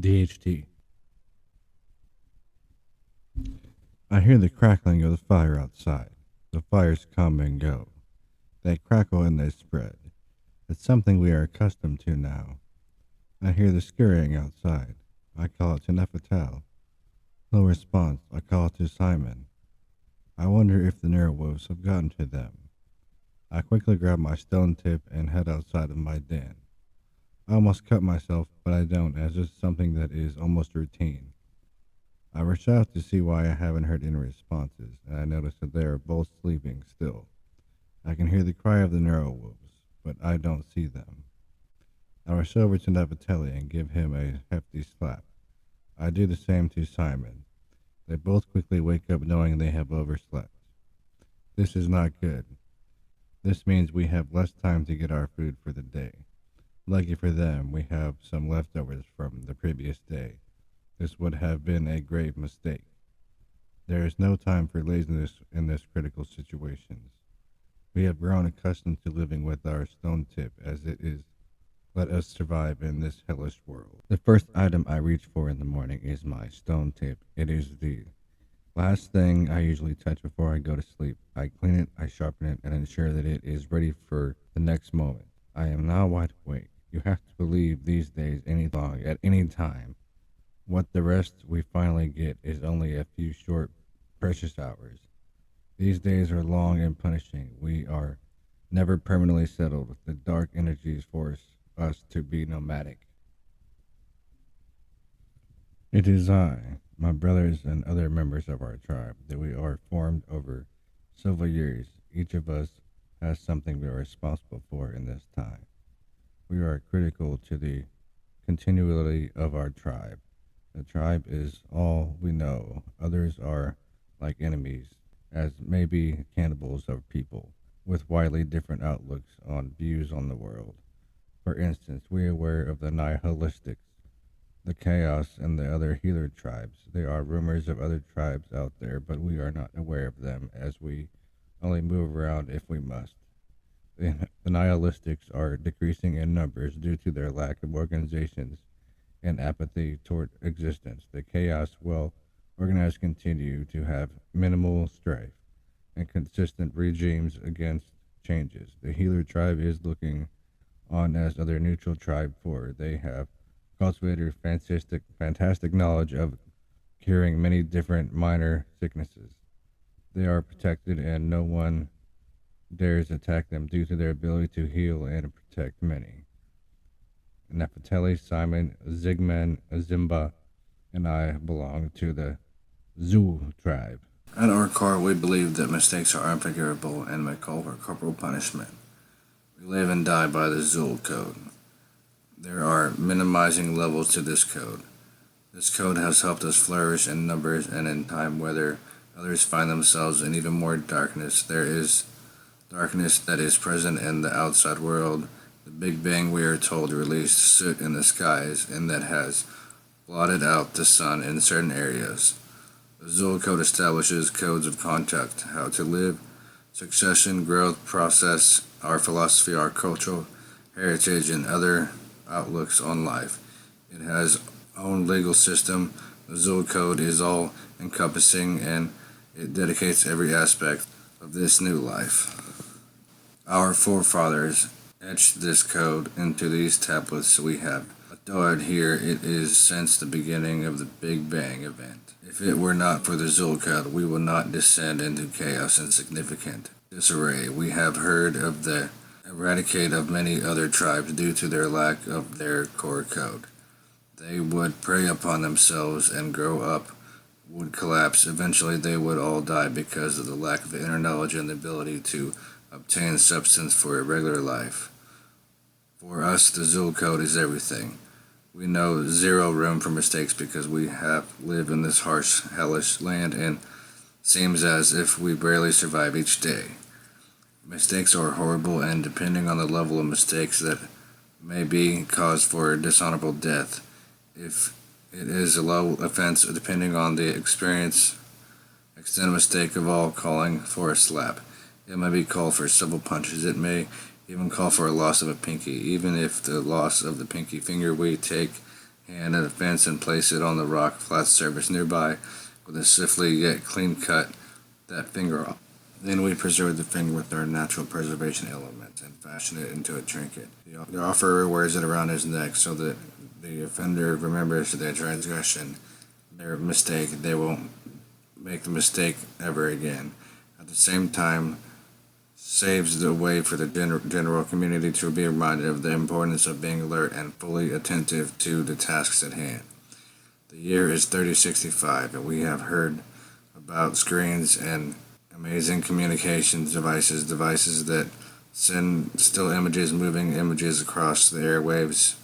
DHT. I hear the crackling of the fire outside. The fires come and go. They crackle and they spread. It's something we are accustomed to now. I hear the scurrying outside. I call it to Nefertel. No response. I call it to Simon. I wonder if the Nerowolves have gotten to them. I quickly grab my stone tip and head outside of my den. I almost cut myself, but I don't, as it's something that is almost routine. I rush out to see why I haven't heard any responses, and I notice that they are both sleeping still. I can hear the cry of the Nerowolves, but I don't see them. I rush over to Neferteli and give him a hefty slap. I do the same to Simon. They both quickly wake up knowing they have overslept. This is not good. This means we have less time to get our food for the day. Lucky for them, we have some leftovers from the previous day. This would have been a grave mistake. There is no time for laziness in this critical situations. We have grown accustomed to living with our stone tip as it is. Let us survive in this hellish world. The first item I reach for in the morning is my stone tip. It is the last thing I usually touch before I go to sleep. I clean it, I sharpen it, and ensure that it is ready for the next moment. I am now wide awake. You have to believe these days any long at any time. What the rest we finally get is only a few short, precious hours. These days are long and punishing. We are never permanently settled. The dark energies force us to be nomadic. It is I, my brothers, and other members of our tribe that we are formed over several years. Each of us has something we are responsible for in this time. We are critical to the continuity of our tribe. The tribe is all we know. Others are like enemies, as maybe cannibals of people, with widely different outlooks on views on the world. For instance, we are aware of the nihilistics, the chaos, and the other healer tribes. There are rumors of other tribes out there, but we are not aware of them, as we only move around if we must. The nihilistics are decreasing in numbers due to their lack of organizations and apathy toward existence. The chaos, well organized, continue to have minimal strife and consistent regimes against changes. The healer tribe is looking on as other neutral tribe, for they have cultivated fantastic knowledge of curing many different minor sicknesses. They are protected and no one dares attack them due to their ability to heal and protect many. Neferteli, Simon, Zigman, Zimba, and I belong to the Zul tribe. At our core, we believe that mistakes are unforgivable and may call for corporal punishment. We live and die by the Zul code. There are minimizing levels to this code. This code has helped us flourish in numbers and in time, whether others find themselves in even more darkness. There is darkness that is present in the outside world. The Big Bang, we are told, released soot in the skies, and that has blotted out the sun in certain areas. The Zul Code establishes codes of conduct, how to live, succession, growth, process, our philosophy, our cultural heritage, and other outlooks on life. It has own legal system. The Zul Code is all encompassing and it dedicates every aspect of this new life. Our forefathers etched this code into these tablets we have adored here. It is since the beginning of the Big Bang event. If it were not for the Zul Code, we would not descend into chaos and significant disarray. We have heard of the eradicate of many other tribes due to their lack of their core code. They would prey upon themselves and grow up, would collapse. Eventually they would all die because of the lack of inner knowledge and the ability to obtain substance for a regular life. For us, the Zul Code is everything. We know zero room for mistakes because we have lived in this harsh, hellish land and seems as if we barely survive each day. Mistakes are horrible, and depending on the level of mistakes that may be cause for dishonorable death. If it is a low offense, depending on the experience, extent mistake of all, calling for a slap. It may be called for several punches. It may even call for a loss of a pinky. Even if the loss of the pinky finger we take hand a fence and place it on the rock flat surface nearby with a swiftly yet clean cut that finger off. Then we preserve the finger with our natural preservation elements and fashion it into a trinket. The offerer wears it around his neck so that the offender remembers their transgression, their mistake. They won't make the mistake ever again. At the same time, saves the way for the general community to be reminded of the importance of being alert and fully attentive to the tasks at hand. The year is 3065, and we have heard about screens and amazing communications devices that send still images, moving images across the airwaves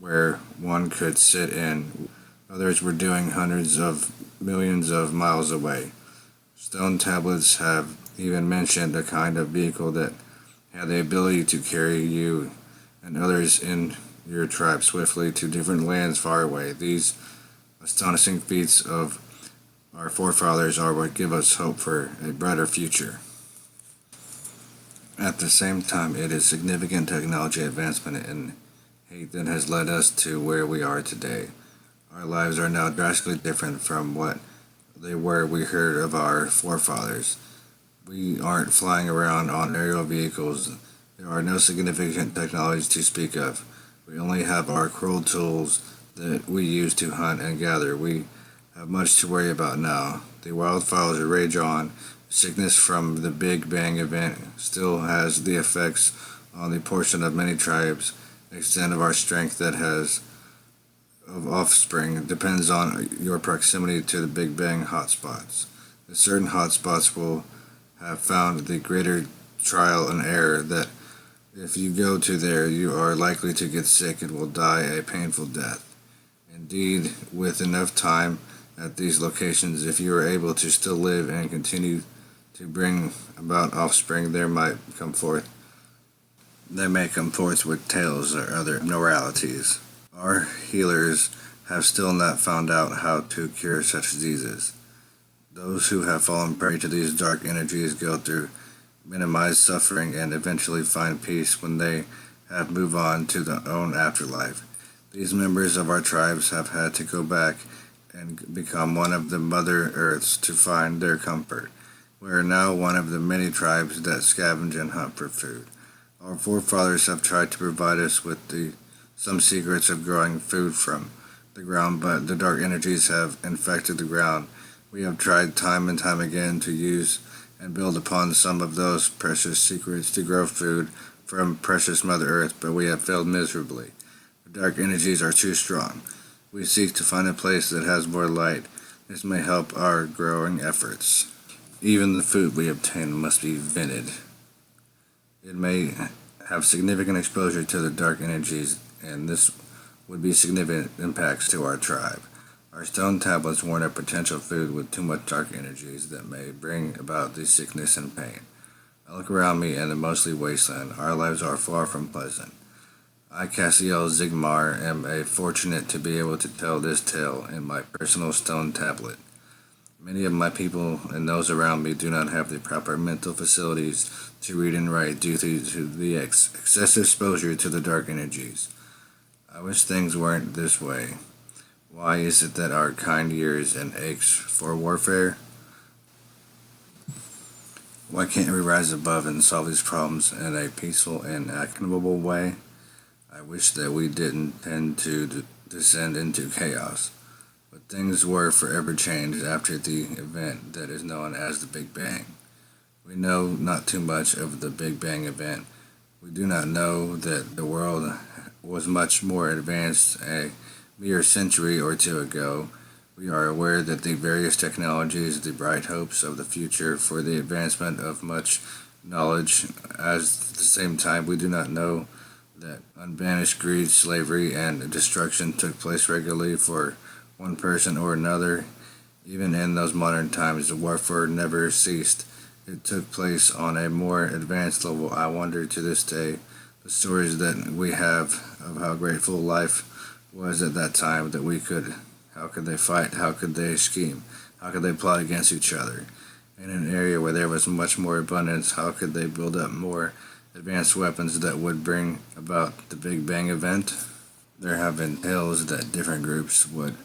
where one could sit in. Others were doing hundreds of millions of miles away. Stone tablets have even mentioned a kind of vehicle that had the ability to carry you and others in your tribe swiftly to different lands far away. These astonishing feats of our forefathers are what give us hope for a brighter future. At the same time, it is significant technology advancement and hate that has led us to where we are today. Our lives are now drastically different from what they were we heard of our forefathers. We aren't flying around on aerial vehicles. There are no significant technologies to speak of. We only have our cruel tools that we use to hunt and gather. We have much to worry about now. The wildfires rage on. Sickness from the Big Bang event still has the effects on the portion of many tribes. The extent of our strength that has of offspring depends on your proximity to the Big Bang hotspots. The certain hotspots will have found the greater trial and error that if you go to there, you are likely to get sick and will die a painful death. Indeed, with enough time at these locations, if you are able to still live and continue to bring about offspring, they may come forth with tales or other abnormalities. Our healers have still not found out how to cure such diseases. Those who have fallen prey to these dark energies go through minimized suffering and eventually find peace when they have moved on to their own afterlife. These members of our tribes have had to go back and become one of the Mother Earths to find their comfort. We are now one of the many tribes that scavenge and hunt for food. Our forefathers have tried to provide us with some secrets of growing food from the ground, but the dark energies have infected the ground. We have tried time and time again to use and build upon some of those precious secrets to grow food from precious Mother Earth, but we have failed miserably. The dark energies are too strong. We seek to find a place that has more light. This may help our growing efforts. Even the food we obtain must be vented. It may have significant exposure to the dark energies, and this would be significant impacts to our tribe. Our stone tablets warn of potential food with too much dark energies that may bring about the sickness and pain. I look around me in the mostly wasteland. Our lives are far from pleasant. I, Cassiel Zigmar, am fortunate to be able to tell this tale in my personal stone tablet. Many of my people and those around me do not have the proper mental facilities to read and write due to the excessive exposure to the dark energies. I wish things weren't this way. Why is it that our kind yearns and aches for warfare? Why can't we rise above and solve these problems in a peaceful and actionable way? I wish that we didn't tend to descend into chaos. But things were forever changed after the event that is known as the Big Bang. We know not too much of the Big Bang event. We do not know that the world was much more advanced a mere century or two ago. We are aware that the various technologies, the bright hopes of the future for the advancement of much knowledge, at the same time we do not know that unbanished greed, slavery, and destruction took place regularly for one person or another. Even in those modern times, the warfare never ceased. It took place on a more advanced level. I wonder to this day the stories that we have of how grateful life was at that time, that we could, how could they fight, how could they scheme, how could they plot against each other. In an area where there was much more abundance, how could they build up more advanced weapons that would bring about the Big Bang event? There have been tales that different groups would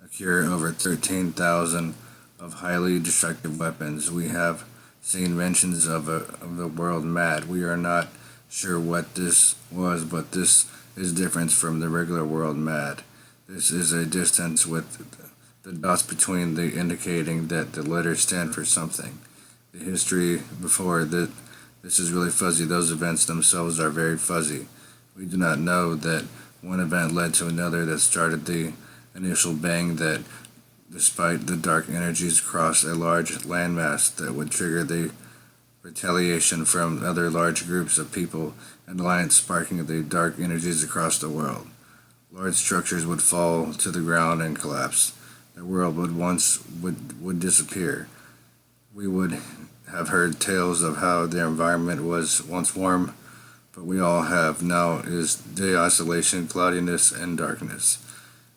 occur over 13,000 of highly destructive weapons. We have seen mentions of the world mad. We are not sure what this was, but this is different from the regular world mad. This is a distance with the dots between the indicating that the letters stand for something. The history before that this is really fuzzy. Those events themselves are very fuzzy. We do not know that one event led to another that started the initial bang that despite the dark energies crossed a large landmass that would trigger the retaliation from other large groups of people and alliance sparking the dark energies across the world. Large structures would fall to the ground and collapse. The world would disappear. We would have heard tales of how the environment was once warm, but we all have now is de-isolation, cloudiness, and darkness.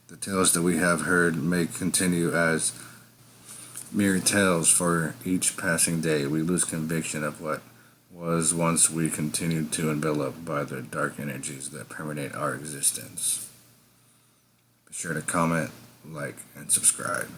The tales that we have heard may continue as mere tales for each passing day. We lose conviction of what was once we continue to envelop by the dark energies that permeate our existence. Be sure to comment, like, and subscribe.